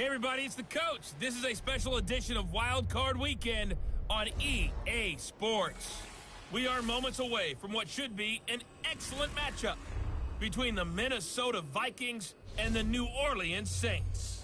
Hey everybody, it's the coach. This is a special edition of Wild Card Weekend on EA Sports. We are moments away from what should be an excellent matchup between the Minnesota Vikings and the New Orleans Saints.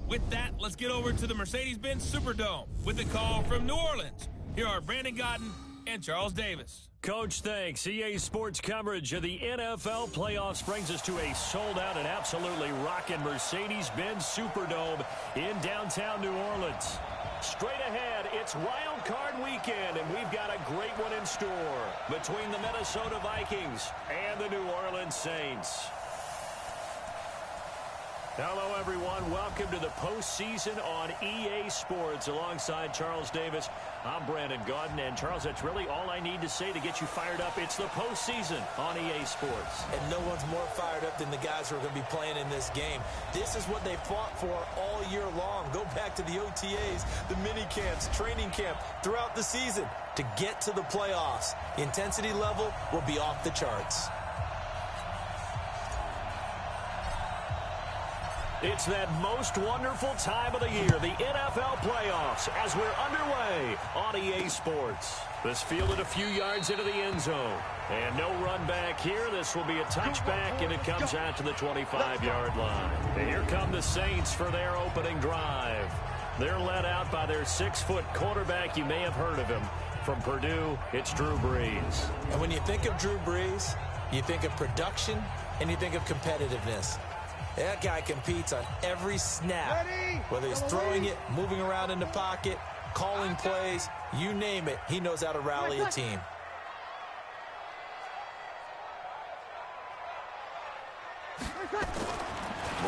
With that, let's get over to the Mercedes-Benz Superdome with a call from New Orleans. Here are Brandon Godden and Charles Davis. Coach, thanks. EA Sports coverage of the NFL playoffs brings us to a sold-out and absolutely rocking Mercedes-Benz Superdome in downtown New Orleans. Straight ahead, it's Wild Card Weekend, and we've got a great one in store between the Minnesota Vikings and the New Orleans Saints. Hello, everyone. Welcome to the postseason on EA Sports. Alongside Charles Davis, I'm Brandon Godden. And, Charles, that's really all I need to say to get you fired up. It's the postseason on EA Sports. And no one's more fired up than the guys who are going to be playing in this game. This is what they fought for all year long. Go back to the OTAs, the mini camps, training camp, throughout the season to get to the playoffs. The intensity level will be off the charts. It's that most wonderful time of the year, the NFL playoffs, as we're underway on EA Sports. This fielded a few yards into the end zone. And no run back here. This will be a touchback, and it comes out to the 25-yard line. And here come the Saints for their opening drive. They're led out by their 6-foot quarterback. You may have heard of him. From Purdue, it's Drew Brees. And when you think of Drew Brees, you think of production, and you think of competitiveness. That guy competes on every snap, whether he's throwing it, moving around in the pocket, calling plays, you name it, he knows how to rally a team.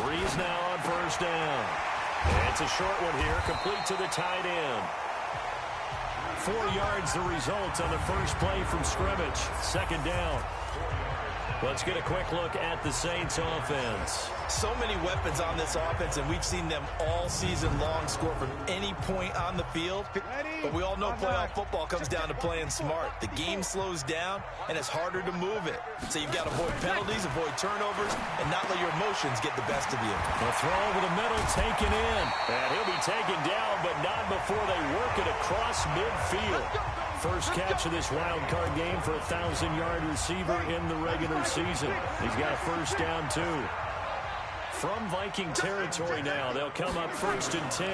Brees now on first down. And it's a short one here, complete to the tight end. 4 yards the result on the first play from scrimmage. Second down. Let's get a quick look at the Saints offense. So many weapons on this offense, and we've seen them all season long score from any point on the field. But we all know playoff football comes down to playing smart. The game slows down, and it's harder to move it. So you've got to avoid penalties, avoid turnovers, and not let your emotions get the best of you. A throw over the middle, taken in. And he'll be taken down, but not before they work it across midfield. First catch of this wild card game for a 1,000-yard receiver in the regular season. He's got a first down, too. From Viking territory now, they'll come up 1st and 10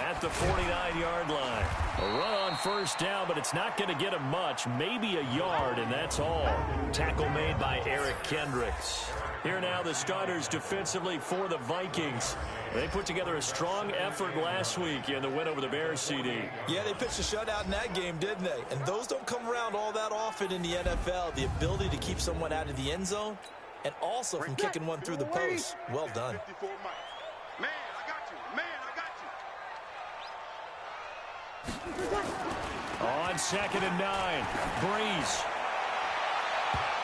at the 49-yard line. A run on first down, but it's not going to get him much. Maybe a yard, and that's all. Tackle made by Eric Kendricks. Here now the starters defensively for the Vikings. They put together a strong effort last week in the win over the Bears, CD. Yeah, they pitched a shutout in that game, didn't they? And those don't come around all that often in the NFL. The ability to keep someone out of the end zone and also from kicking one through the post. Well done. Man, I got you. On 2nd and 9, Brees.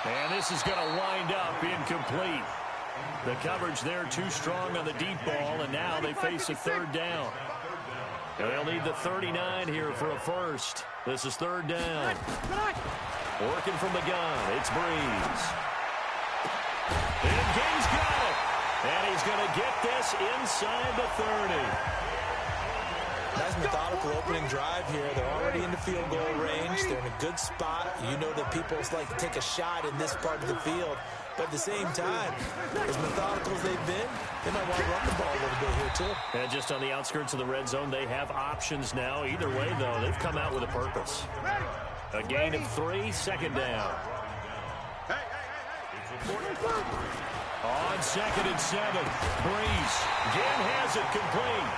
And this is going to wind up incomplete. The coverage there too strong on the deep ball, and now they face a third down. They'll need the 39 here for a first. This is third down. Working from the gun, it's Brees. And King's got it. And he's going to get this inside the 30. Nice methodical opening drive here. They're already in the field goal range. They're in a good spot. You know that people like to take a shot in this part of the field. But at the same time, as methodical as they've been, they might want to run the ball a little bit here, too. And just on the outskirts of the red zone, they have options now. Either way, though, they've come out with a purpose. A gain of 3, second down. On 2nd and 7, Brees again has it complete.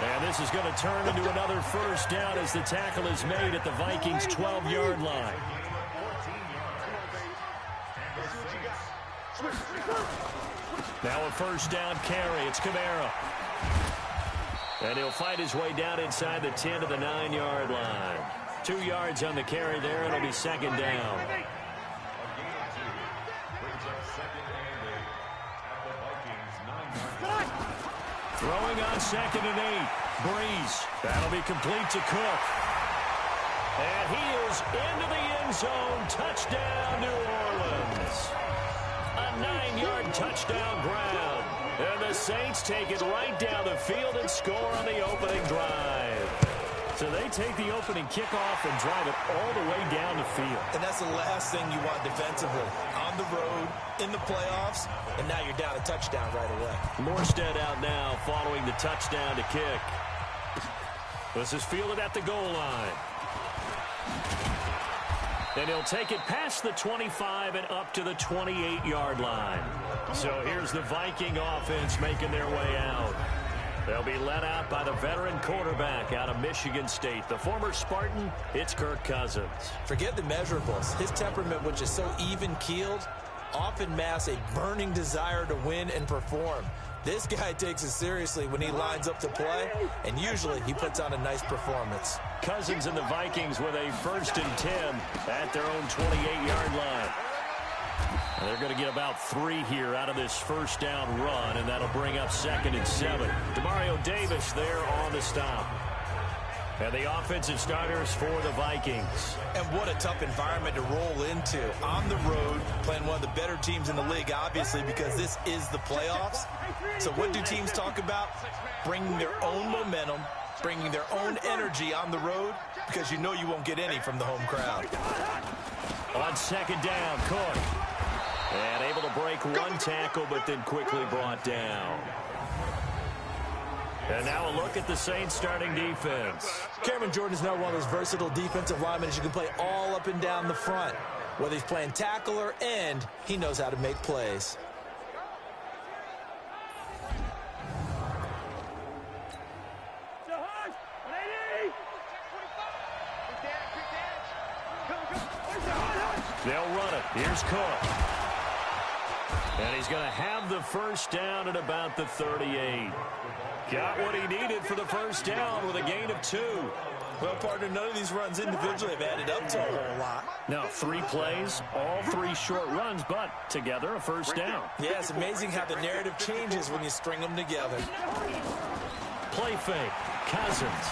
And this is going to turn into another first down as the tackle is made at the Vikings' 12-yard line. Now a first down carry. It's Kamara. And he'll fight his way down inside the 10 to the 9-yard line. 2 yards on the carry there. It'll be second down. Throwing on 2nd and 8. Brees. That'll be complete to Cook. And he is into the end zone. Touchdown, New Orleans. A 9-yard touchdown ground. And the Saints take it right down the field and score on the opening drive. So they take the opening kickoff and drive it all the way down the field. And that's the last thing you want defensively. On the road, in the playoffs, and now you're down a touchdown right away. Morstead out now following the touchdown to kick. This is fielded at the goal line. And he'll take it past the 25 and up to the 28-yard line. So here's the Viking offense making their way out. They'll be led out by the veteran quarterback out of Michigan State. The former Spartan, it's Kirk Cousins. Forget the measurables. His temperament, which is so even-keeled, often masks a burning desire to win and perform. This guy takes it seriously when he lines up to play, and usually he puts on a nice performance. Cousins and the Vikings with a 1st and 10 at their own 28-yard line. And they're going to get about 3 here out of this first down run, and that'll bring up 2nd and 7. Demario Davis there on the stop. And the offensive starters for the Vikings. And what a tough environment to roll into. On the road, playing one of the better teams in the league, obviously, because this is the playoffs. So what do teams talk about? Bringing their own momentum, bringing their own energy on the road, because you know you won't get any from the home crowd. On 2nd down, Cook. And able to break one tackle, but then quickly brought down. And now a look at the Saints starting defense. Cameron Jordan is now one of those versatile defensive linemen that you can play all up and down the front. Whether he's playing tackle or end, he knows how to make plays. They'll run it. Here's Cook. And he's going to have the first down at about the 38. Got what he needed for the first down with a gain of 2. Well, partner, none of these runs individually have added up to a whole lot. Now, 3 plays, all 3 short runs, but together a first down. Yeah, it's amazing how the narrative changes when you string them together. Play fake. Cousins.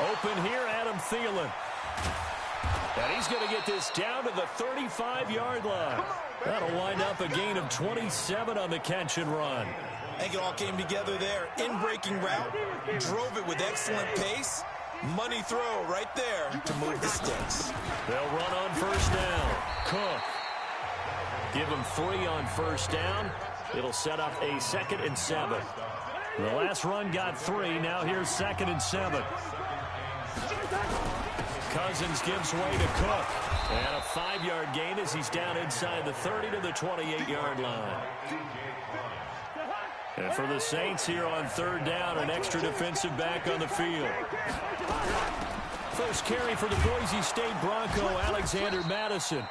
Open here, Adam Thielen. And he's going to get this down to the 35-yard line. That'll wind up a gain of 27 on the catch and run. I think it all came together there. In-breaking route, drove it with excellent pace. Money throw right there to move the sticks. They'll run on first down. Cook. Give him 3 on first down. It'll set up a 2nd and 7. The last run got 3. Now here's 2nd and 7. Cousins gives way to Cook. And a 5-yard gain as he's down inside the 30 to the 28-yard line. And for the Saints here on 3rd down, an extra defensive back on the field. First carry for the Boise State Bronco, Alexander Madison.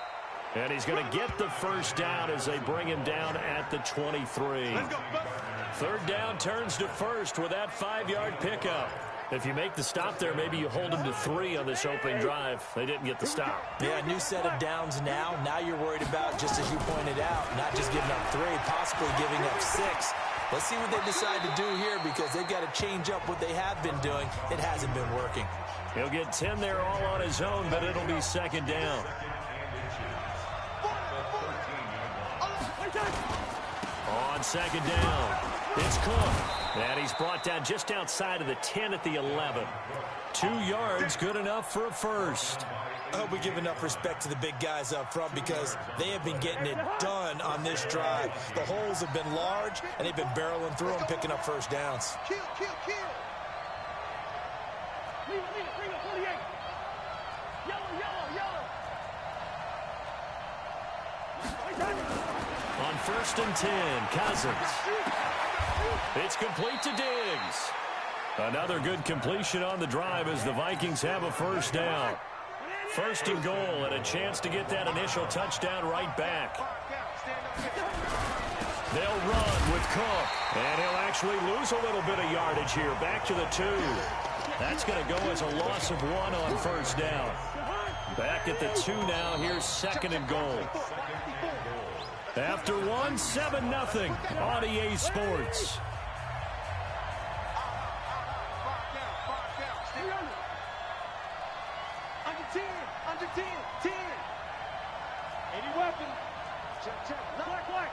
And he's going to get the first down as they bring him down at the 23. 3rd down turns to 1st with that 5-yard pickup. If you make the stop there, maybe you hold them to 3 on this opening drive. They didn't get the stop. Yeah, new set of downs now. Now you're worried about, just as you pointed out, not just giving up 3, possibly giving up 6. Let's see what they decide to do here, because they've got to change up what they have been doing. It hasn't been working. He'll get 10 there all on his own, but it'll be 2nd down. On 2nd down, it's Cook. And he's brought down just outside of the 10 at the 11. 2 yards, good enough for a first. I hope we give enough respect to the big guys up front, because they have been getting it done on this drive. The holes have been large, and they've been barreling through them, picking up first downs. Kill. Leave it, 48. Yellow. On 1st and 10, Cousins. It's complete to Diggs. Another good completion on the drive as the Vikings have a first down. 1st and goal, and a chance to get that initial touchdown right back. They'll run with Cook, and he'll actually lose a little bit of yardage here. Back to the 2. That's going to go as a loss of 1 on first down. Back at the 2 now. Here's 2nd and goal. After 1, 7-0 on EA Sports. Under 10. Any weapon. Check. Black.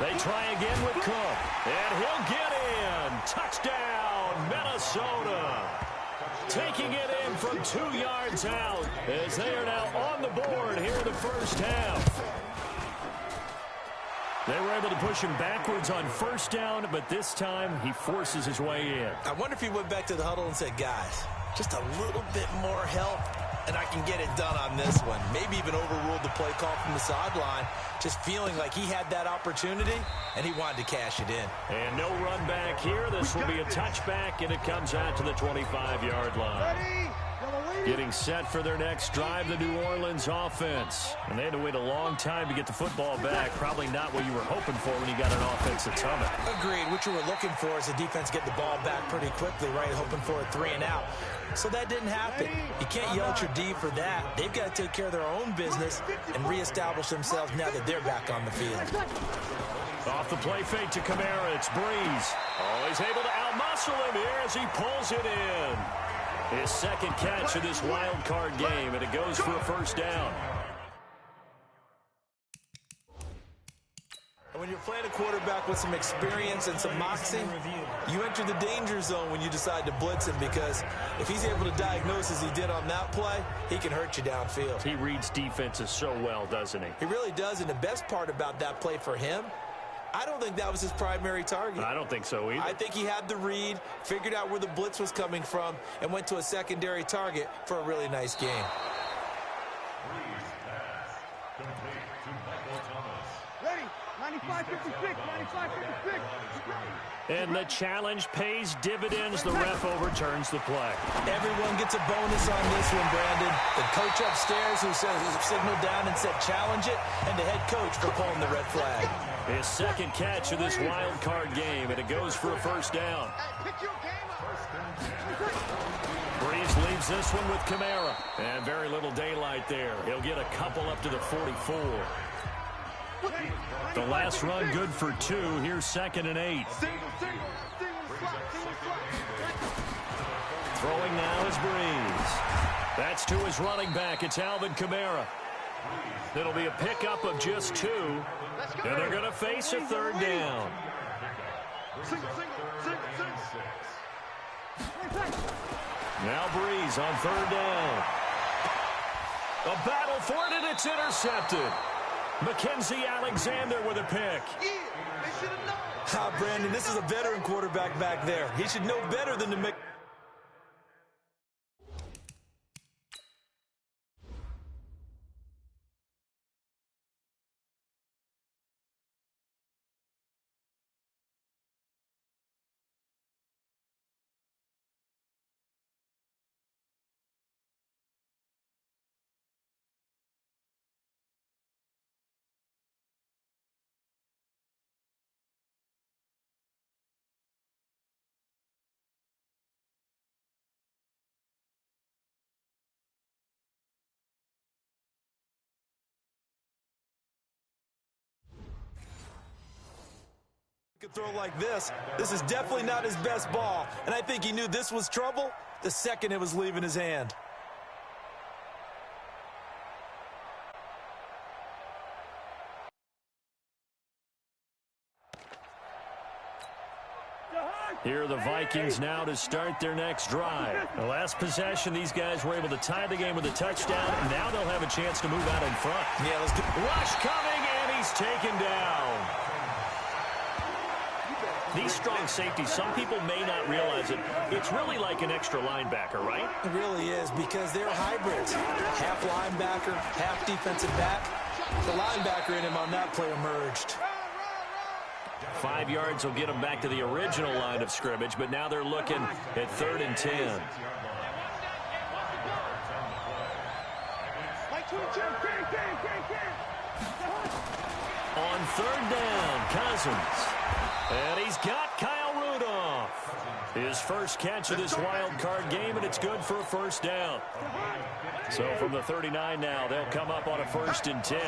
They try again with Cook. And he'll get in. Touchdown, Minnesota. Taking it in from 2 yards out as they are now on the board here in the first half. They were able to push him backwards on first down, but this time he forces his way in. I wonder if he went back to the huddle and said, guys, just a little bit more help, and I can get it done on this one. Maybe even overruled the play call from the sideline, just feeling like he had that opportunity, and he wanted to cash it in. And no run back here. This will be a touchback, and it comes out to the 25-yard line. Getting set for their next drive, the New Orleans offense. And they had to wait a long time to get the football back. Probably not what you were hoping for when you got an offense that's humming. Agreed. What you were looking for is the defense get the ball back pretty quickly, right? Hoping for a 3 and out. So that didn't happen. You can't yell at your D for that. They've got to take care of their own business and reestablish themselves now that they're back on the field. Off the play fake to Kamara, it's Breeze. Always able to outmuscle him here as he pulls it in. His second catch of this wild card game, and it goes for a first down. When you're playing a quarterback with some experience and some moxie, you enter the danger zone when you decide to blitz him, because if he's able to diagnose as he did on that play, he can hurt you downfield. He reads defenses so well, doesn't he? He really does, and the best part about that play for him, I don't think that was his primary target. I don't think so either. I think he had the read, figured out where the blitz was coming from, and went to a secondary target for a really nice game. Ready? 95-56, 95-56. And the challenge pays dividends. The ref overturns the play. Everyone gets a bonus on this one, Brandon. The coach upstairs who signaled down and said challenge it, and the head coach for pulling the red flag. His second catch of this wild card game, and it goes for a first down. Breeze leaves this one with Kamara. And very little daylight there. He'll get a couple up to the 44. The last run good for 2. Here's 2nd and 8. Throwing now is Breeze. That's to his running back. It's Alvin Kamara. It'll be a pickup of just 2. And they're going to face a third down. Now Breeze on third down. A battle for it, and it's intercepted. Mackenzie Alexander with a pick. Brandon, this is a veteran quarterback back there. He should know better than to make... throw like this is definitely not his best ball, and I think he knew this was trouble the second it was leaving his hand. Here are the Vikings now to start their next drive. The last possession, these guys were able to tie the game with a touchdown, and now they'll have a chance to move out in front. Yeah, let's do Rush coming, and he's taken down. These strong safeties, some people may not realize it. It's really like an extra linebacker, right? It really is, because they're hybrids. Half linebacker, half defensive back. The linebacker in him on that play emerged. 5 yards will get them back to the original line of scrimmage, but now they're looking at 3rd and 10. On 3rd down, Cousins. And he's got Kyle Rudolph. His first catch of this wild card game, and it's good for a first down. So from the 39 now, they'll come up on a 1st and 10.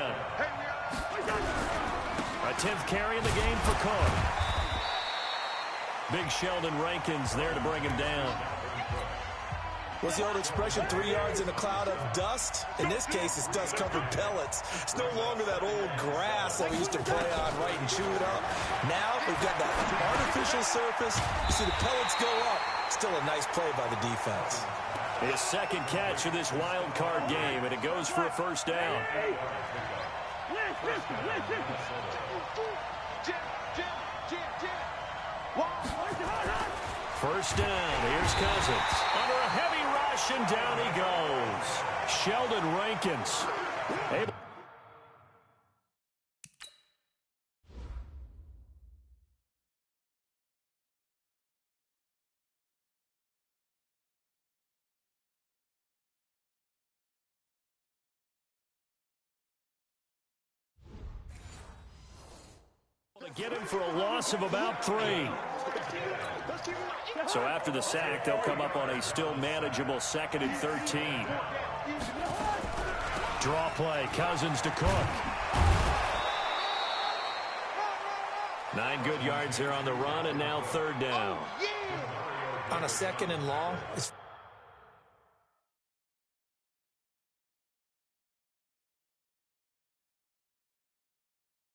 A 10th carry in the game for Cook. Big Sheldon Rankins there to bring him down. What's the old expression, 3 yards in a cloud of dust? In this case, it's dust-covered pellets. It's no longer that old grass that we used to play on, right, and chew it up. Now we've got that artificial surface. You see the pellets go up. Still a nice play by the defense. His second catch of this wild card game, and it goes for a first down. First down, here's Cousins. Under a heavy rush, and down he goes. Sheldon Rankins. Get him for a loss of about 3. So after the sack, they'll come up on a still manageable 2nd and 13. Draw play, Cousins to Cook. 9 good yards there on the run, and now 3rd down. On a 2nd and long, it's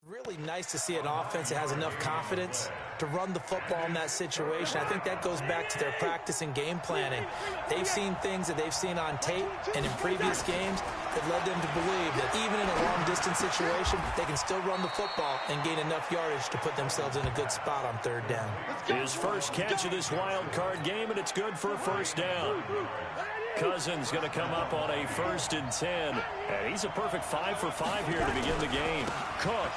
really nice to see an offense that has enough confidence to run the football in that situation. I think that goes back to their practice and game planning. They've seen things that they've seen on tape and in previous games that led them to believe that even in a long-distance situation, they can still run the football and gain enough yardage to put themselves in a good spot on 3rd down. His first catch of this wild card game, and it's good for a first down. Cousins going to come up on a 1st and 10. And he's a perfect 5 for 5 here to begin the game. Cook.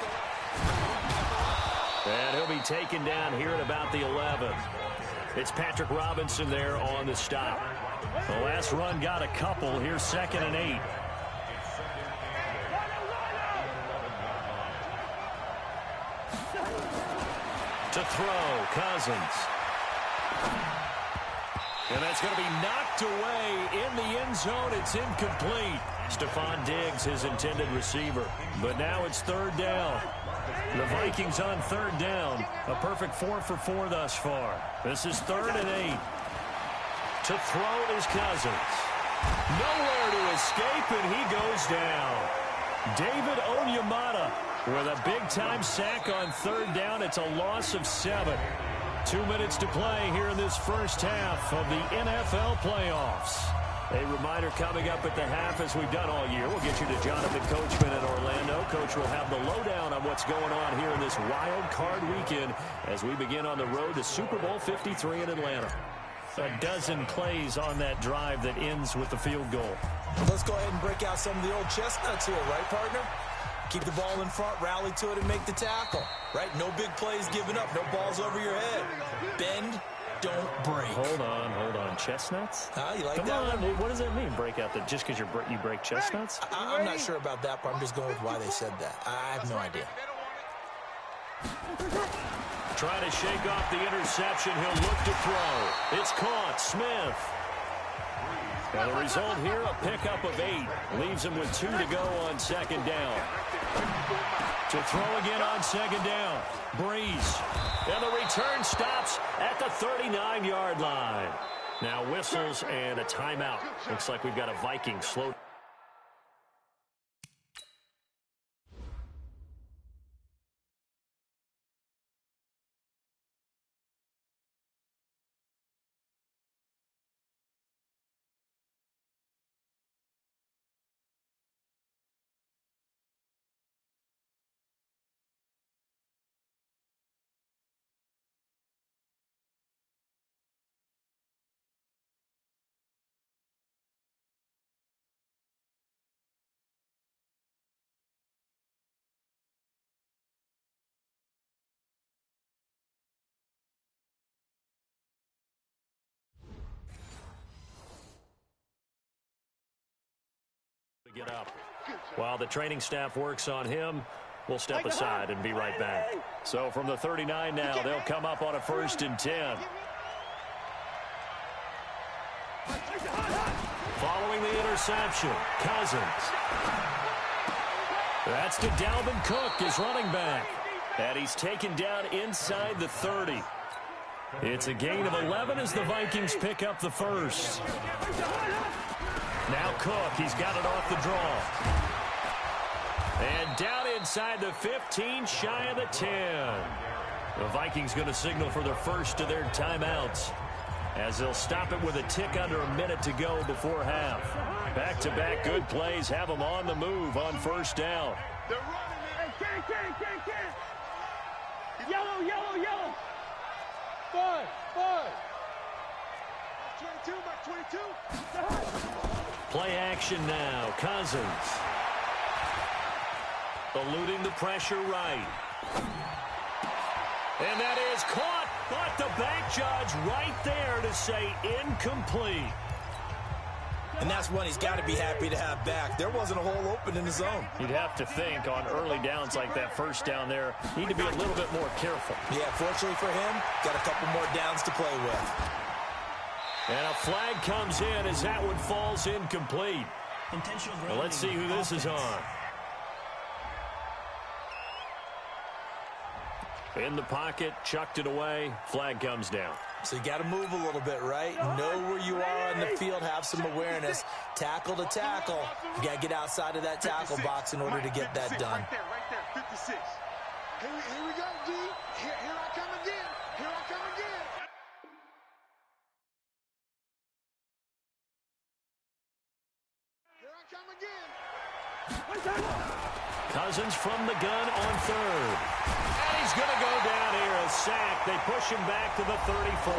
And he'll be taken down here at about the 11. It's Patrick Robinson there on the stop. The last run got a couple. Here's 2nd and 8. To throw, Cousins. And that's going to be knocked away in the end zone. It's incomplete. Stephon Diggs, his intended receiver. But now it's 3rd down. The Vikings on 3rd down. A perfect 4 for 4 thus far. This is 3rd and 8. To throw is Cousins. Nowhere to escape, and he goes down. David Onyemata with a big-time sack on 3rd down. It's a loss of 7. 2 minutes to play here in this first half of the NFL playoffs. A reminder coming up at the half, as we've done all year. We'll get you to Jonathan Coachman in Orlando. Coach will have the lowdown on what's going on here in this wild card weekend as we begin on the road to Super Bowl 53 in Atlanta. A dozen plays on that drive that ends with the field goal. Let's go ahead and break out some of the old chestnuts here, right, partner? Keep the ball in front, rally to it, and make the tackle. Right? No big plays given up. No balls over your head. Bend, don't break. Hold on. Chestnuts? You like Come that on. one? What does that mean, break out? Just because you break chestnuts? I'm not sure about that part. I'm just going with why they said that. I have no idea. Trying to shake off the interception. He'll look to throw. It's caught. Smith. And the result here, a pickup of 8. Leaves him with 2 to go on 2nd down. To throw again on 2nd down. Breeze. And the return stops at the 39-yard line. Now whistles and a timeout. Looks like we've got a Viking slow. Get up. While the training staff works on him, we'll step aside and be right back. So from the 39 now, they'll come up on a 1st and 10. Following the interception, Cousins. That's to Dalvin Cook, his running back. And he's taken down inside the 30. It's a gain of 11 as the Vikings pick up the first. Now Cook, he's got it off the draw. And down inside the 15, shy of the 10. The Vikings going to signal for the first of their timeouts, as they'll stop it with a tick under a minute to go before half. Back-to-back good plays have them on the move on first down. They're running it. Hey, Yellow. 5. 22, back 22. Play action now. Cousins. Eluding the pressure right. And that is caught, but the back judge right there to say incomplete. And that's one he's got to be happy to have back. There wasn't a hole open in the zone. You'd have to think on early downs like that first down there, need to be a little bit more careful. Yeah, fortunately for him, got a couple more downs to play with. And a flag comes in as that one falls incomplete. Well, let's see who this is on. In the pocket, chucked it away, flag comes down. So you got to move a little bit, right? Know where you are on the field, have some awareness. Tackle to tackle. You got to get outside of that tackle box in order to get that done. Right there, 56. Here we go, G. Here I come again. Cousins from the gun on third. And he's going to go down here, a sack. They push him back to the 34.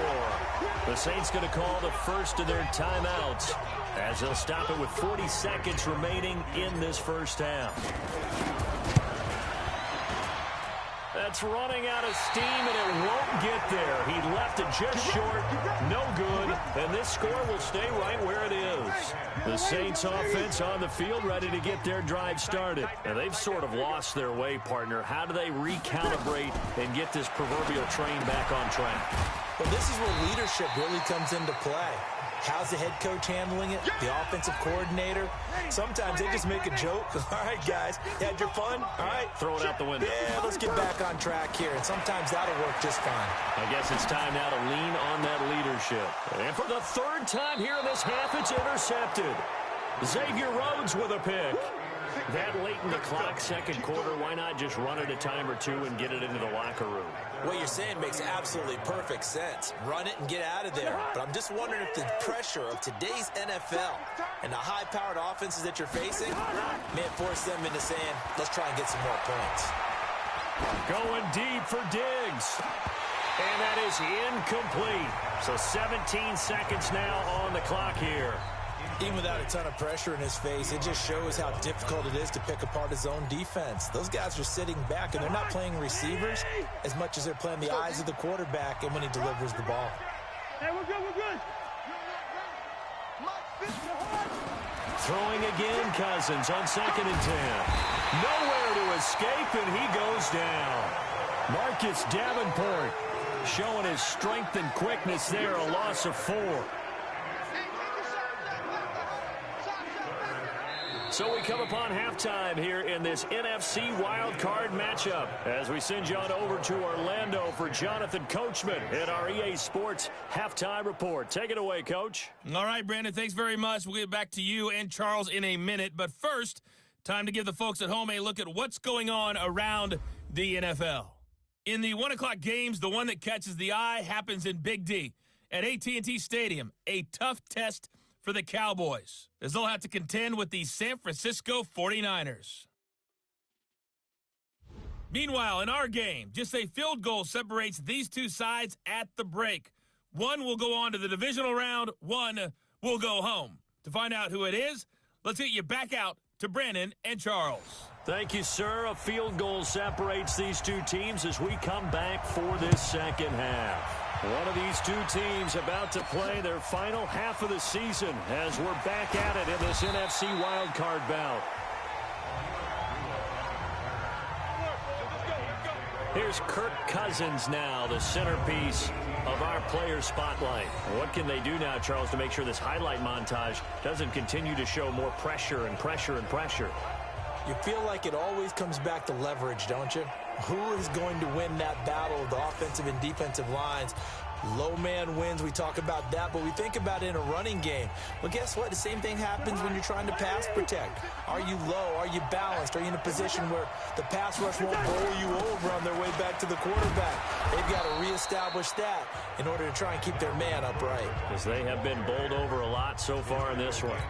The Saints going to call the first of their timeouts, as they'll stop it with 40 seconds remaining in this first half. That's running out of steam, and it won't get there. He left it just short, no good, and this score will stay right where it is. The Saints offense on the field ready to get their drive started. And they've sort of lost their way, partner. How do they recalibrate and get this proverbial train back on track? Well, this is where leadership really comes into play. How's the head coach handling it? The offensive coordinator? Sometimes they just make a joke. All right, guys, you had your fun? All right. Throw it out the window. Yeah, let's get back on track here. And sometimes that'll work just fine. I guess it's time now to lean on that leadership. And for the third time here in this half, it's intercepted. Xavier Rhodes with a pick. That late in the clock, second quarter, why not just run it a time or two and get it into the locker room? What you're saying makes absolutely perfect sense. Run it and get out of there. But I'm just wondering if the pressure of today's NFL and the high-powered offenses that you're facing may force them into saying, let's try and get some more points. Going deep for Diggs. And that is incomplete. So 17 seconds now on the clock here. Even without a ton of pressure in his face, it just shows how difficult it is to pick apart his own defense. Those guys are sitting back, and they're not playing receivers as much as they're playing the eyes of the quarterback and when he delivers the ball. Hey, we're good. Throwing again, Cousins on 2nd and 10. Nowhere to escape, and he goes down. Marcus Davenport showing his strength and quickness there, a loss of 4. So we come upon halftime here in this NFC wildcard matchup as we send you on over to Orlando for Jonathan Coachman at our EA Sports Halftime Report. Take it away, Coach. All right, Brandon, thanks very much. We'll get back to you and Charles in a minute. But first, time to give the folks at home a look at what's going on around the NFL. In the 1 o'clock games, the one that catches the eye happens in Big D at AT&T Stadium, a tough test for the Cowboys, as they'll have to contend with the San Francisco 49ers. Meanwhile, in our game, just a field goal separates these two sides at the break. One will go on to the divisional round, one will go home. To find out who it is, let's get you back out to Brandon and Charles. Thank you, sir. A field goal separates these two teams as we come back for this second half. One of these two teams about to play their final half of the season as we're back at it in this NFC wildcard bout. Here's Kirk Cousins now, the centerpiece of our player spotlight. What can they do now, Charles, to make sure this highlight montage doesn't continue to show more pressure and pressure and pressure? You feel like it always comes back to leverage, don't you? Who is going to win that battle of the offensive and defensive lines? Low man wins. We talk about that, but we think about it in a running game. Well, guess what? The same thing happens when you're trying to pass protect. Are you low? Are you balanced? Are you in a position where the pass rush won't bowl you over on their way back to the quarterback? They've got to reestablish that in order to try and keep their man upright. As they have been bowled over a lot so far in this one.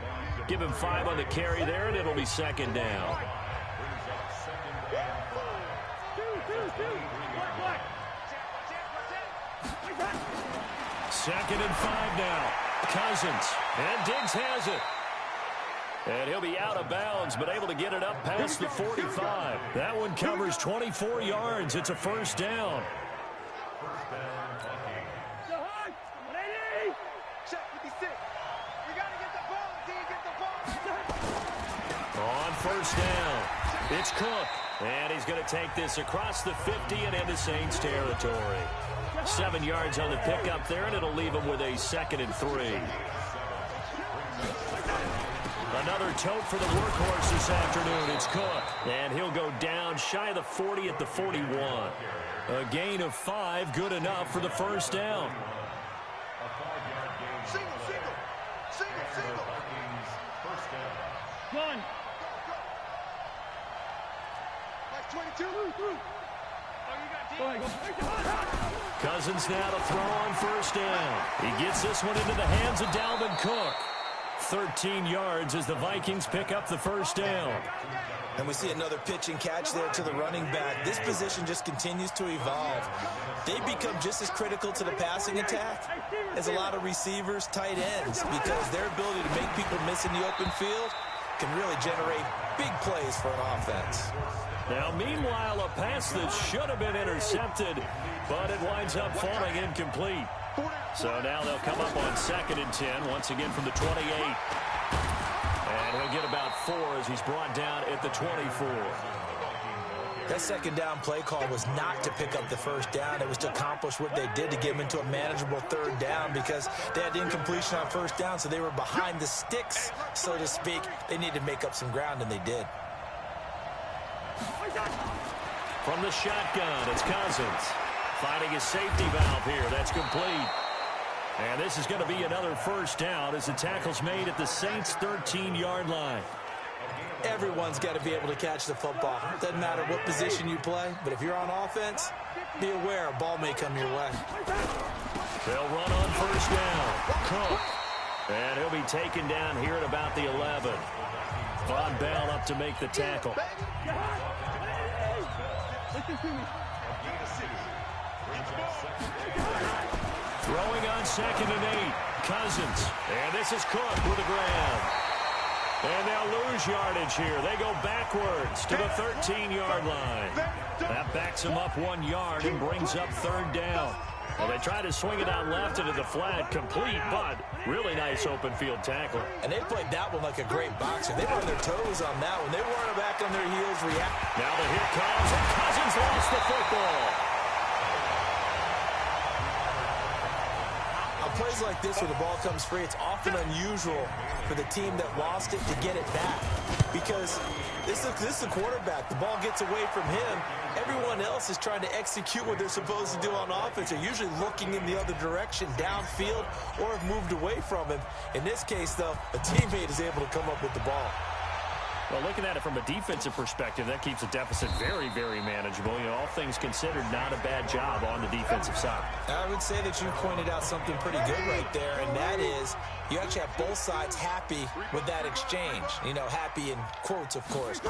Give him 5 on the carry there, and it'll be second down. Second and 5 now. Cousins. And Diggs has it. And he'll be out of bounds, but able to get it up past the 45. That one covers 24 yards. It's a first down. On first down, it's Cook. And he's going to take this across the 50 and into Saints territory. 7 yards on the pickup there, and it'll leave him with a 2nd and 3. Another tote for the workhorse this afternoon. It's Cook. And he'll go down shy of the 40 at the 41. A gain of 5, good enough for the first down. Single. One. Like 22. Cousins now to throw on first down. He gets this one into the hands of Dalvin Cook. 13 yards as the Vikings pick up the first down. And we see another pitch and catch there to the running back. This position just continues to evolve. They become just as critical to the passing attack as a lot of receivers, tight ends, because their ability to make people miss in the open field can really generate big plays for an offense. Now, meanwhile, a pass that should have been intercepted, but it winds up falling incomplete. So now they'll come up on 2nd and 10, once again from the 28. And he'll get about 4 as he's brought down at the 24. That second down play call was not to pick up the first down. It was to accomplish what they did to get them into a manageable 3rd down because they had incompletion on first down, so they were behind the sticks, so to speak. They needed to make up some ground, and they did. From the shotgun, it's Cousins. Finding his safety valve here. That's complete. And this is going to be another first down as the tackle's made at the Saints' 13-yard line. Everyone's got to be able to catch the football. Doesn't matter what position you play, but if you're on offense, be aware a ball may come your way. They'll run on first down. Cook. And he'll be taken down here at about the 11. Von Bell up to make the tackle. Throwing on 2nd and 8. Cousins. And this is Cook with a grab. And they'll lose yardage here. They go backwards to the 13-yard line. That backs them up 1 yard and brings up 3rd down. Well, they try to swing it out left into the flat, complete, but really nice open field tackle. And they played that one like a great boxer. They were on their toes on that one. They weren't back on their heels, react. Now the hit comes, and Cousins lost the football. Plays like this where the ball comes free, it's often unusual for the team that lost it to get it back because this is the quarterback. The ball gets away from him. Everyone else is trying to execute what they're supposed to do on offense. They're usually looking in the other direction, downfield, or have moved away from him. In this case, though, a teammate is able to come up with the ball. Well, looking at it from a defensive perspective, that keeps the deficit very, very manageable. You know, all things considered, not a bad job on the defensive side. I would say that you pointed out something pretty good right there, and that is you actually have both sides happy with that exchange. You know, happy in quotes, of course.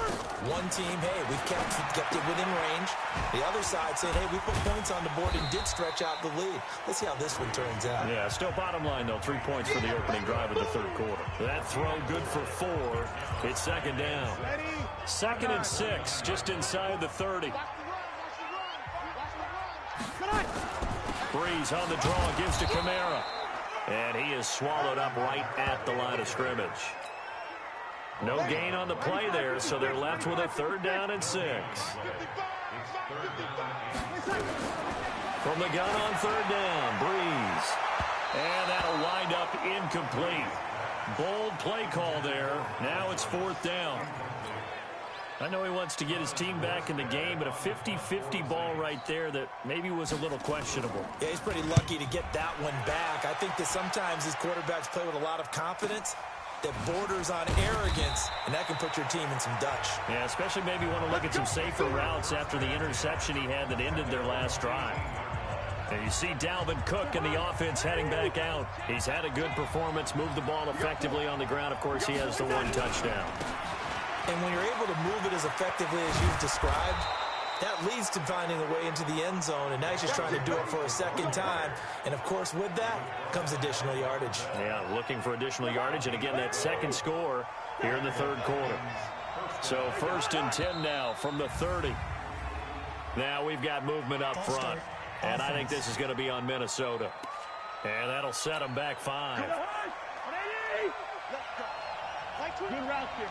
One team, hey, we've kept it within range. The other side saying, hey, we put points on the board and did stretch out the lead. Let's see how this one turns out. Yeah, still bottom line, though, 3 points for the opening drive of the 3rd quarter. That throw good for 4. It's 2nd down. 2nd and 6, just inside the 30. Breeze on the draw, gives to Kamara. And he is swallowed up right at the line of scrimmage. No gain on the play there, so they're left with a 3rd down and 6. From the gun on 3rd down, Breeze. And that'll wind up incomplete. Bold play call there. Now it's 4th down. I know he wants to get his team back in the game, but a 50-50 ball right there that maybe was a little questionable. Yeah, he's pretty lucky to get that one back. I think that sometimes these quarterbacks play with a lot of confidence that borders on arrogance, and that can put your team in some Dutch. Yeah, especially maybe want to look at some safer routes after the interception he had that ended their last drive. And you see Dalvin Cook in the offense heading back out. He's had a good performance, moved the ball effectively on the ground. Of course, he has the one touchdown. And when you're able to move it as effectively as you've described, that leads to finding a way into the end zone, and now he's just trying to do it for a second time. And, of course, with that comes additional yardage. Yeah, looking for additional yardage, and again, that second score here in the third quarter. So 1st and 10 now from the 30. Now we've got movement up front, and I think this is going to be on Minnesota. And that'll set them back 5. Good route here.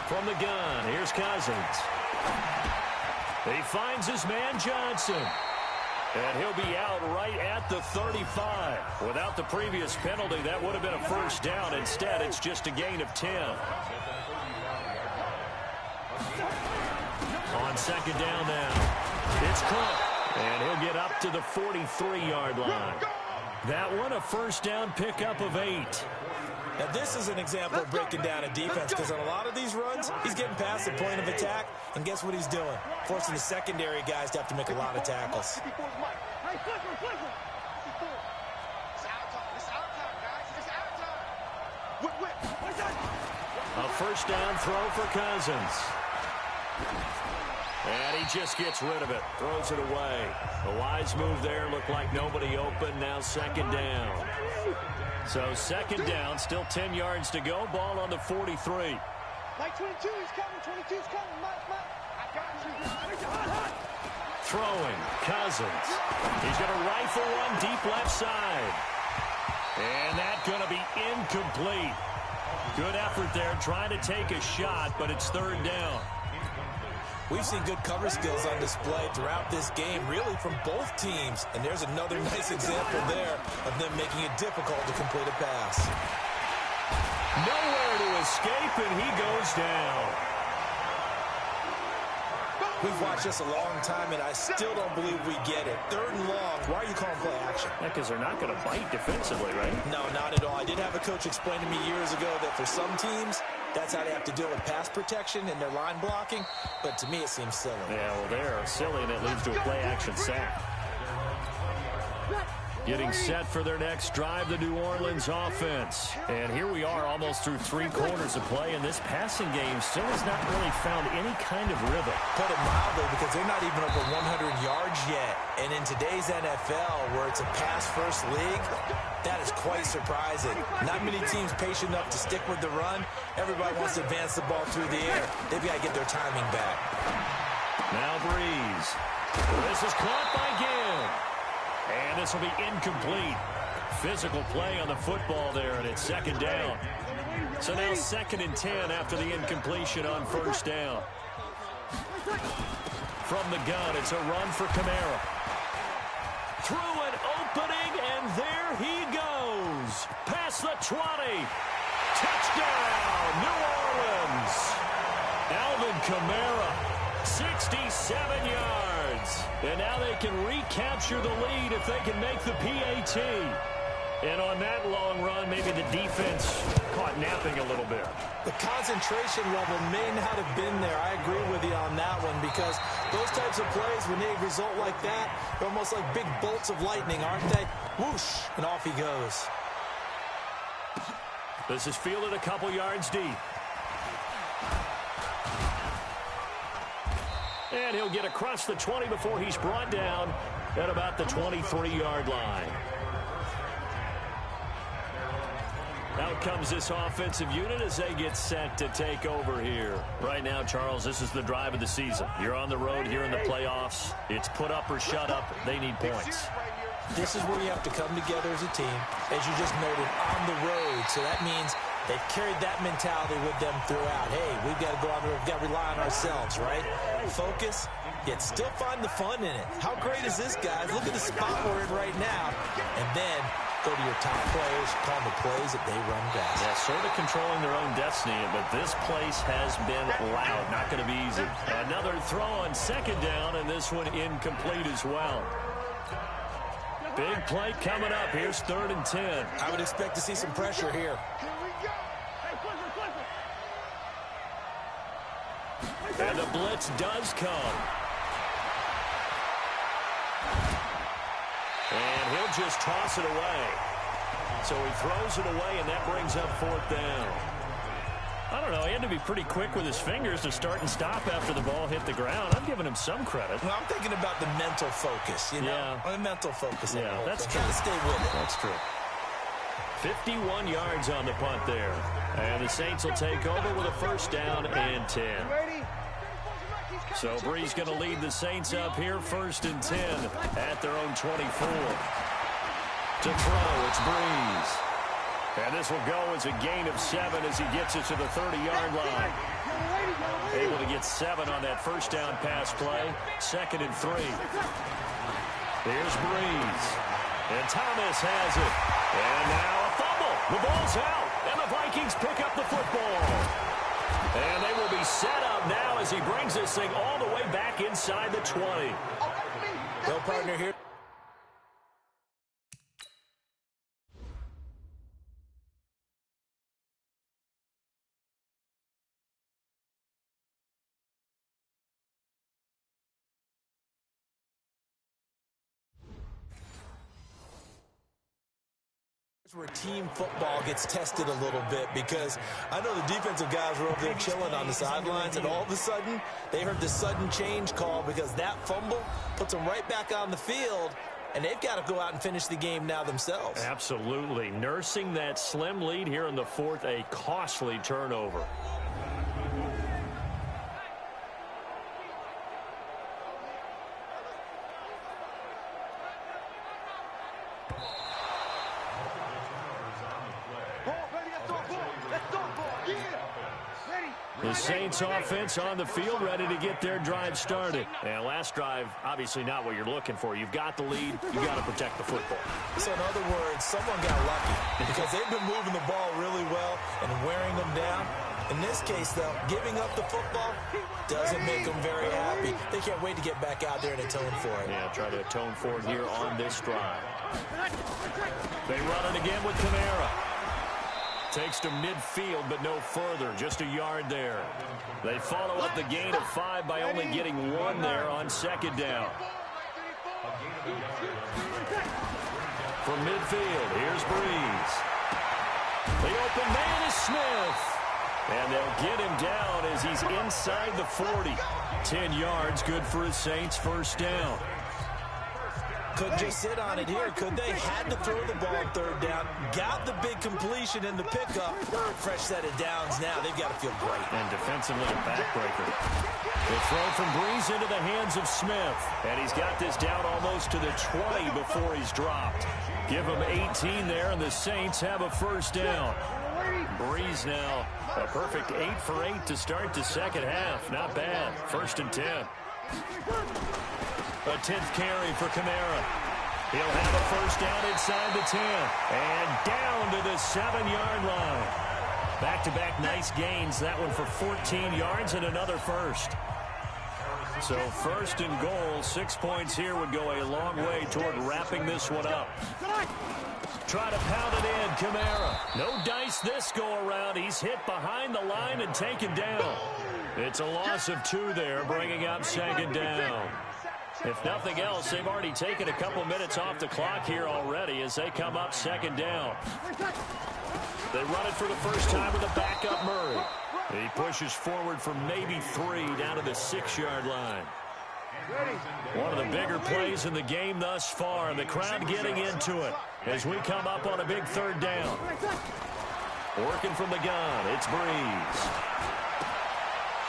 From the gun, here's Cousins. He finds his man Johnson. And he'll be out right at the 35. Without the previous penalty, that would have been a first down. Instead, it's just a gain of 10. On second down now, it's Cook. And he'll get up to the 43-yard line. That one, a first down pickup of 8. Now, this is an example of breaking down a defense, because on a lot of these runs, he's getting past the point of attack, and guess what he's doing? Forcing the secondary guys to have to make a lot of tackles. A first down throw for Cousins. And he just gets rid of it, throws it away. A wise move there, looked like nobody open, now second down. So second down, still 10 yards to go, ball on the 43. Mike 22 is coming, 22 is coming, Mike, I got you. Throwing, Cousins. He's going to rifle one deep left side. And that's going to be incomplete. Good effort there, trying to take a shot, but it's third down. We've seen good cover skills on display throughout this game, really from both teams. And there's another nice example there of them making it difficult to complete a pass. Nowhere to escape, and he goes down. We've watched this a long time, and I still don't believe we get it. Third and long, why are you calling play action? Yeah, because they're not going to bite defensively, right? No, not at all. I did have a coach explain to me years ago that for some teams, that's how they have to deal with pass protection and their line blocking. But to me, it seems silly. Yeah, well, they're silly, and it leads to a play-action sack. Getting set for their next drive, the New Orleans offense. And here we are almost through 3 quarters of play, and this passing game still has not really found any kind of rhythm. Put it mildly, because they're not even over 100 yards yet. And in today's NFL, where it's a pass-first league, that is quite surprising. Not many teams patient enough to stick with the run. Everybody wants to advance the ball through the air. They've got to get their timing back. Now Breeze. This is caught by Gill. And this will be incomplete. Physical play on the football there, and it's second down. So now 2nd and 10 after the incompletion on first down. From the gun, it's a run for Kamara. Through an opening, and there he goes. Past the 20. Touchdown, New Orleans. Alvin Kamara. 67 yards. And now they can recapture the lead if they can make the PAT. And on that long run, maybe the defense caught napping a little bit. The concentration level may not have been there. I agree with you on that one, because those types of plays, when they result like that, they're almost like big bolts of lightning, aren't they? Whoosh, and off he goes. This is fielded a couple yards deep. And he'll get across the 20 before he's brought down at about the 23-yard line. Out comes this offensive unit as they get set to take over here. Right now, Charles, this is the drive of the season. You're on the road here in the playoffs. It's put up or shut up. They need points. This is where you have to come together as a team, as you just noted, on the road. So that means they've carried that mentality with them throughout. Hey, we've got to go out there, we've got to rely on ourselves, right? Focus, yet still find the fun in it. How great is this, guys? Look at the spot we're in right now. And then Go to your top players, call the plays that they run best. Yeah, sort of controlling their own destiny, but this place has been loud. Not going to be easy. Another throw on second down, and this one incomplete as well. Big play coming up. Here's 3rd and 10. I would expect to see some pressure here. And the blitz does come. And he'll just toss it away. So he throws it away, and that brings up 4th down. I don't know. He had to be pretty quick with his fingers to start and stop after the ball hit the ground. I'm giving him some credit. Well, I'm thinking about the mental focus, you know? Yeah. The mental focus. Yeah, that's true. Gotta stay with it. That's true. 51 yards on the punt there. And the Saints will take over with a 1st down and 10. So Brees going to lead the Saints up here, 1st and 10 at their own 24. To throw, it's Brees. And this will go as a gain of 7 as he gets it to the 30-yard line. Able to get 7 on that 1st down pass play. 2nd and 3. Here's Brees. And Thomas has it. And now a fumble. The ball's out. And the Vikings pick up the football. And they will be set up now as he brings this thing all the way back inside the 20. Well, partner, here. Where team football gets tested a little bit, because I know the defensive guys were over there chilling on the sidelines, and all of a sudden they heard the sudden change call because that fumble puts them right back on the field, and they've got to go out and finish the game now themselves. Absolutely. Nursing that slim lead here in the 4th, a costly turnover. The Saints offense on the field, ready to get their drive started. And last drive, obviously not what you're looking for. You've got the lead. You've got to protect the football. So in other words, someone got lucky because they've been moving the ball really well and wearing them down. In this case, though, giving up the football doesn't make them very happy. They can't wait to get back out there and atone for it. Yeah, try to atone for it here on this drive. They run it again with Kamara. Takes to midfield, but no further. Just a yard there. They follow up the gain of 5 by only getting 1 there on 2nd down. From midfield, here's Brees. The open man is Smith. And they'll get him down as he's inside the 40. 10 yards, good for his Saints, 1st down. Couldn't just sit on it here, could they? Had to throw the ball on 3rd down. Got the big completion in the pickup. Fresh set of downs now. They've got to feel great. And defensively a backbreaker. The throw from Brees into the hands of Smith. And he's got this down almost to the 20 before he's dropped. Give him 18 there, and the Saints have a 1st down. Brees now a perfect 8 for 8 to start the 2nd half. Not bad. 1st and 10. A 10th carry for Kamara. He'll have a 1st down inside the 10. And down to the 7-yard line. Back-to-back nice gains. That one for 14 yards and another 1st. So 1st and goal. 6 points here would go a long way toward wrapping this one up. Try to pound it in, Kamara. No dice this go-around. He's hit behind the line and taken down. It's a loss of 2 there, bringing up 2nd down. If nothing else, they've already taken a couple minutes off the clock here already as they come up 2nd down. They run it for the first time with a backup Murray. He pushes forward for maybe 3 down to the 6-yard line. One of the bigger plays in the game thus far, and the crowd getting into it as we come up on a big 3rd down. Working from the gun, it's Brees.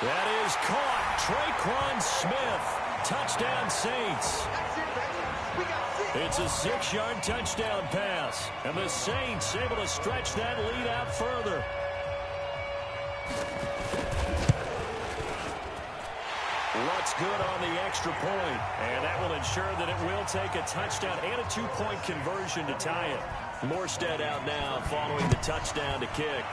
That is caught. Traquan Smith. Touchdown, Saints. It's a 6-yard touchdown pass, and the Saints able to stretch that lead out further. Looks good on the extra point, and that will ensure that it will take a touchdown and a 2-point conversion to tie it. Morstead out now following the touchdown to kick.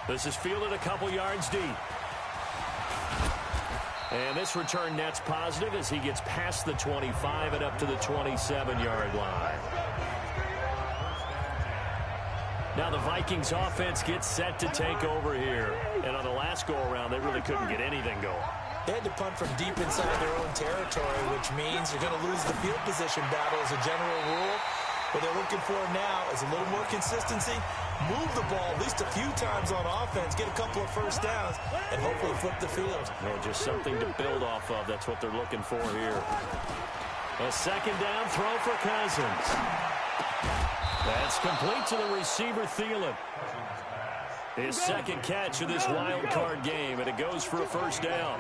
This is fielded a couple yards deep. And this return net's positive as he gets past the 25 and up to the 27-yard line. Now the Vikings offense gets set to take over here. And on the last go-around, they really couldn't get anything going. They had to punt from deep inside their own territory, which means you're going to lose the field position battle as a general rule. What they're looking for now is a little more consistency, move the ball at least a few times on offense, get a couple of first downs, and hopefully flip the field. Well, just something to build off of. That's what they're looking for here. A second down throw for Cousins. That's complete to the receiver, Thielen. His second catch of this wild card game, and it goes for a first down.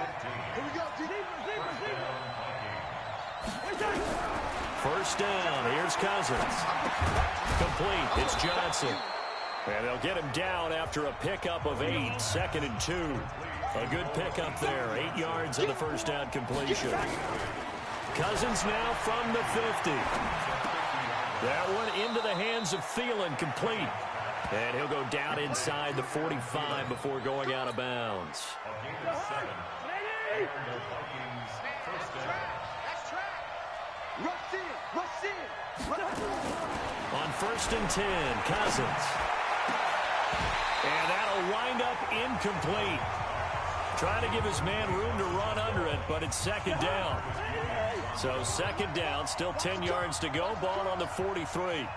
First down, here's Cousins. Complete, it's Johnson. And they'll get him down after a pickup of 8, 2nd and 2. A good pickup there, 8 yards on the first down completion. Cousins now from the 50. That one into the hands of Thielen, complete. And he'll go down inside the 45 before going out of bounds. On 1st and 10, Cousins. And that'll wind up incomplete. Trying to give his man room to run under it, but it's second down. So second down, still 10 yards to go. Ball on the 43.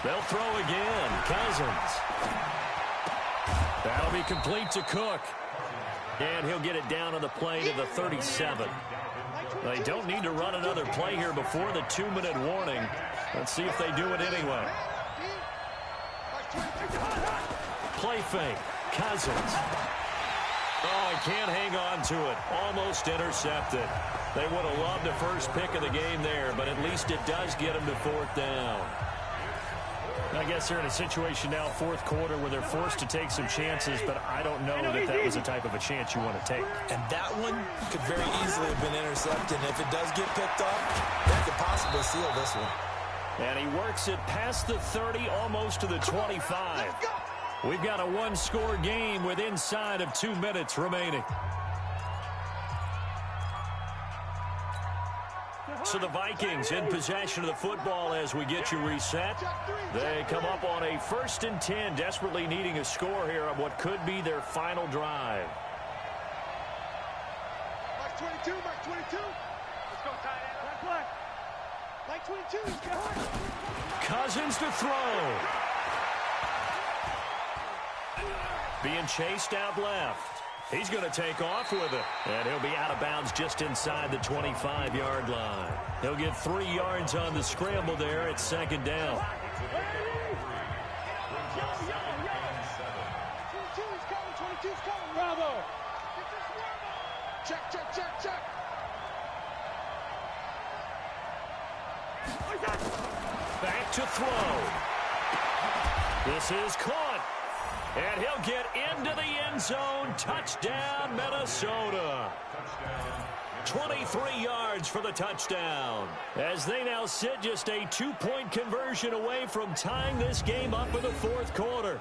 They'll throw again. Cousins. That'll be complete to Cook. And he'll get it down on the play to the 37. They don't need to run another play here before the 2-minute warning. Let's see if they do it anyway. Play fake. Cousins. Oh, he can't hang on to it. Almost intercepted. They would have loved the first pick of the game there, but at least it does get them to 4th down. I guess they're in a situation now, 4th quarter, where they're forced to take some chances, but I don't know that that was the type of a chance you want to take. And that one could very easily have been intercepted. And if it does get picked off, that could possibly seal this one. And he works it past the 30, almost to the 25. We've got a one-score game with inside of 2 minutes remaining. So the Vikings in possession of the football as we get you reset. They come up on a 1st and 10, desperately needing a score here on what could be their final drive. Mike 22, Mike 22. Let's go, tight end. Mike 22, he's behind. Cousins to throw. Being chased out left. He's going to take off with it. And he'll be out of bounds just inside the 25-yard line. He'll get 3 yards on the scramble there at second down. 22's coming, 22's coming. Bravo. Check, check, check, check. Back to throw. This is caught. And he'll get into the end zone. Touchdown, Minnesota. 23 yards for the touchdown. As they now sit just a 2-point conversion away from tying this game up in the 4th quarter.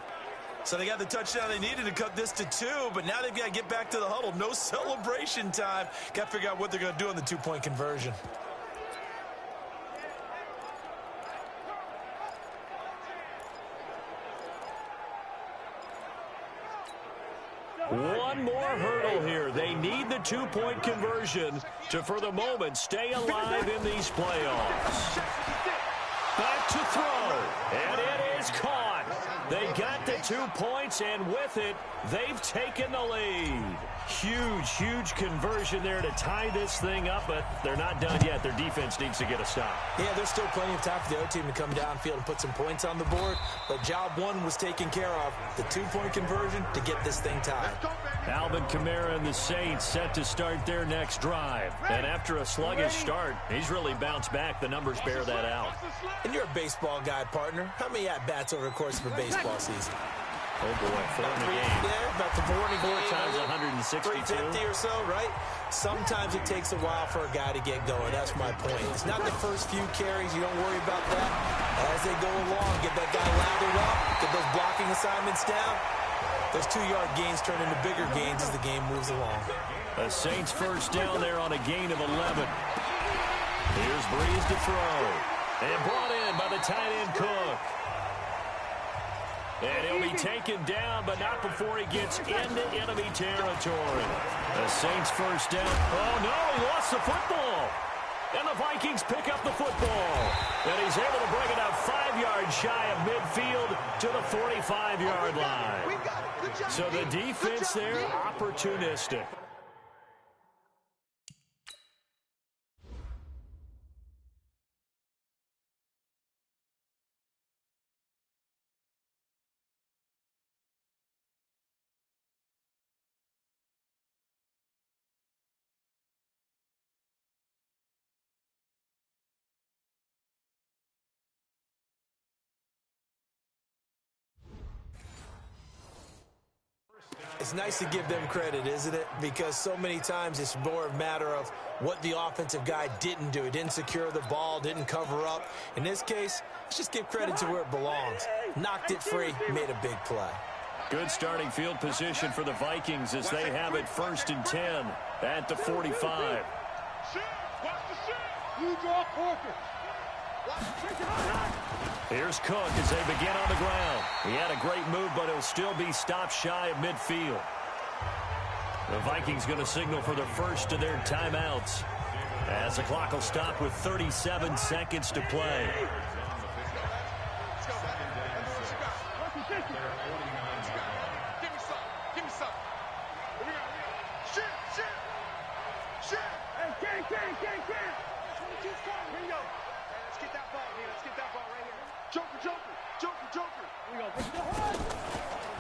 So they got the touchdown they needed to cut this to 2, but now they've got to get back to the huddle. No celebration time. Got to figure out what they're going to do on the 2-point conversion. One more hurdle here. They need the 2-point conversion to, for the moment, stay alive in these playoffs. Back to throw. And it is caught. They got the 2 points, and with it, they've taken the lead. Huge, huge conversion there to tie this thing up, but they're not done yet. Their defense needs to get a stop. Yeah, there's still plenty of time for the other team to come downfield and put some points on the board, but job 1 was taken care of. The 2-point conversion to get this thing tied. Alvin Kamara and the Saints set to start their next drive. And after a sluggish start, he's really bounced back. The numbers bear that out. And you're a baseball guy, partner. How many at-bats over the course of a baseball season? Oh, boy, 4 in the game. Yeah, about the 4 4 times 62. 350 or so, right? Sometimes it takes a while for a guy to get going. That's my point. It's not the first few carries. You don't worry about that. As they go along, get that guy lathered up, get those blocking assignments down. Those 2-yard gains turn into bigger gains as the game moves along. The Saints first down there on a gain of 11. Here's Breeze to throw. And brought in by the tight end Cook. And he'll be taken down, but not before he gets into enemy territory. The Saints first down. Oh, no, he lost the football. And the Vikings pick up the football. And he's able to bring it up 5 yards shy of midfield to the 45-yard line. So the defense there, opportunistic. It's nice to give them credit, isn't it? Because so many times it's more a matter of what the offensive guy didn't do. He didn't secure the ball, didn't cover up. In this case, let's just give credit to where it belongs. Knocked it free, made a big play. Good starting field position for the Vikings as they have it 1st and 10 at the 45. Here's Cook as they begin on the ground. He had a great move, but he'll still be stopped shy of midfield. The Vikings going to signal for the first of their timeouts as the clock will stop with 37 seconds to play.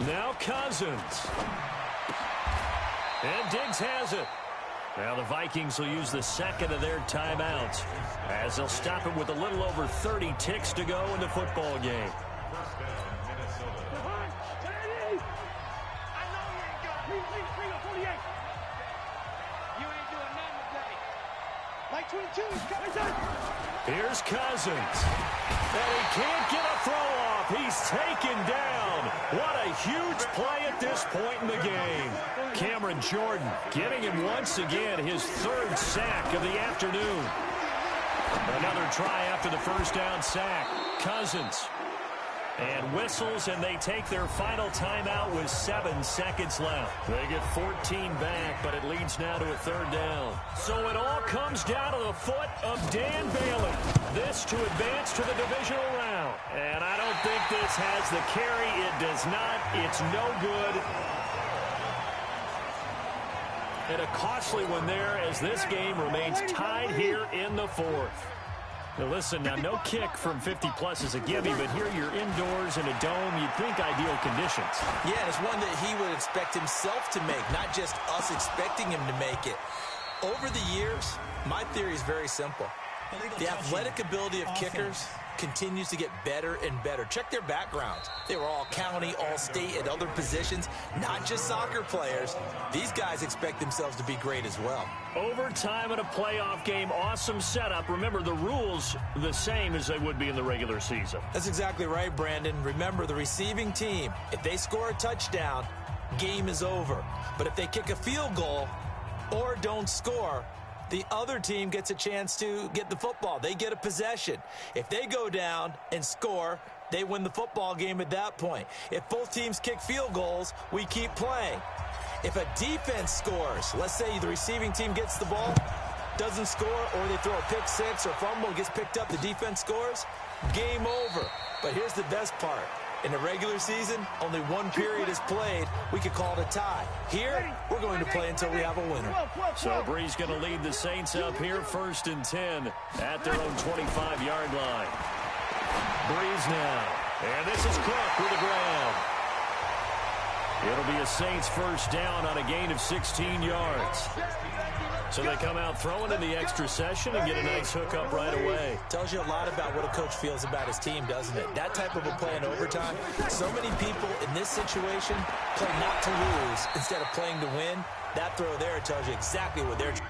Now Cousins. And Diggs has it. Now the Vikings will use the second of their timeouts as they'll stop it with a little over 30 ticks to go in the football game. Here's Cousins. And he can't get a throw off. He's taken down. What a huge play at this point in the game. Cameron Jordan giving him once again his 3rd sack of the afternoon. Another try after the first down sack. Cousins. And whistles, and they take their final timeout with 7 seconds left. They get 14 back, but it leads now to a 3rd down. So it all comes down to the foot of Dan Bailey. This to advance to the divisional round. And I don't think this has the carry. It does not. It's no good. And a costly one there as this game remains tied here in the 4th. Now listen, now no kick from 50-plus is a gimme, but here you're indoors in a dome. You'd think ideal conditions. Yeah, and it's one that he would expect himself to make, not just us expecting him to make it. Over the years, my theory is very simple. The athletic ability of kickers continues to get better and better. Check their backgrounds. They were all county, all state, at other positions, not just soccer players. These guys expect themselves to be great as well. Overtime in a playoff game, awesome setup. Remember, the rules the same as they would be in the regular season. That's exactly right, Brandon. Remember, the receiving team, if they score a touchdown, game is over. But if they kick a field goal or don't score, the other team gets a chance to get the football. They get a possession. If they go down and score, they win the football game at that point. If both teams kick field goals, we keep playing. If a defense scores, let's say the receiving team gets the ball, doesn't score, or they throw a pick six or fumble, gets picked up, the defense scores, game over. But here's the best part. In the regular season, only one period is played. We could call it a tie. Here, we're going to play until we have a winner. So Breeze going to lead the Saints up here 1st and 10 at their own 25-yard line. Breeze now. And this is Cook with the ground. It'll be a Saints first down on a gain of 16 yards. So they come out throwing in the extra session and get a nice hookup right away. Tells you a lot about what a coach feels about his team, doesn't it? That type of a play in overtime. So many people in this situation play not to lose instead of playing to win. That throw there tells you exactly what they're trying.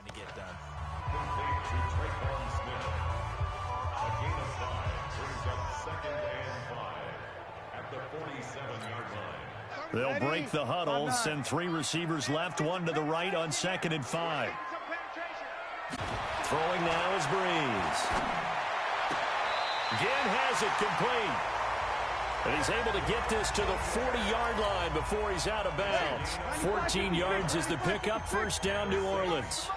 To get done. They'll break the huddle, send 3 receivers left, 1 to the right on 2nd and 5. Throwing now is Breeze. Again has it complete. And he's able to get this to the 40-yard line before he's out of bounds. 14 yards is the pickup, first down New Orleans.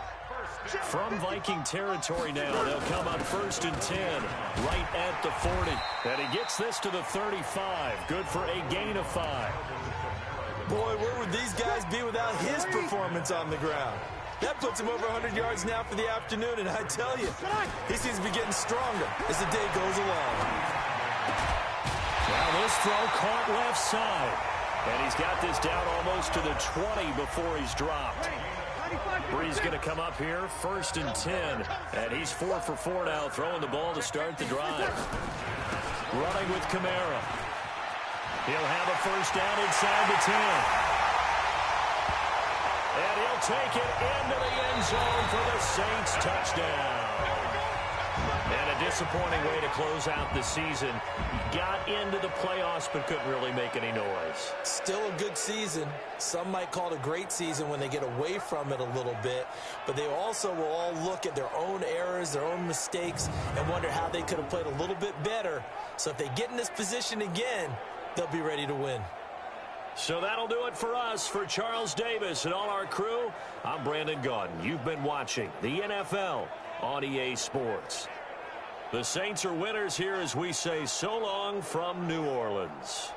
From Viking territory now, they'll come on 1st and 10, right at the 40. And he gets this to the 35, good for a gain of 5. Boy, where would these guys be without his performance on the ground? That puts him over 100 yards now for the afternoon, and I tell you, he seems to be getting stronger as the day goes along. Now this throw caught left side, and he's got this down almost to the 20 before he's dropped. Breeze going to come up here, 1st and 10, and he's 4 for 4 now, throwing the ball to start the drive. Running with Kamara. He'll have a first down inside the 10. And he'll take it into the end zone for the Saints touchdown. And a disappointing way to close out the season. Got into the playoffs but couldn't really make any noise. Still a good season. Some might call it a great season when they get away from it a little bit. But they also will all look at their own errors, their own mistakes, and wonder how they could have played a little bit better. So if they get in this position again, they'll be ready to win. So that'll do it for us. For Charles Davis and all our crew, I'm Brandon Gaudin. You've been watching the NFL on EA Sports. The Saints are winners here as we say so long from New Orleans.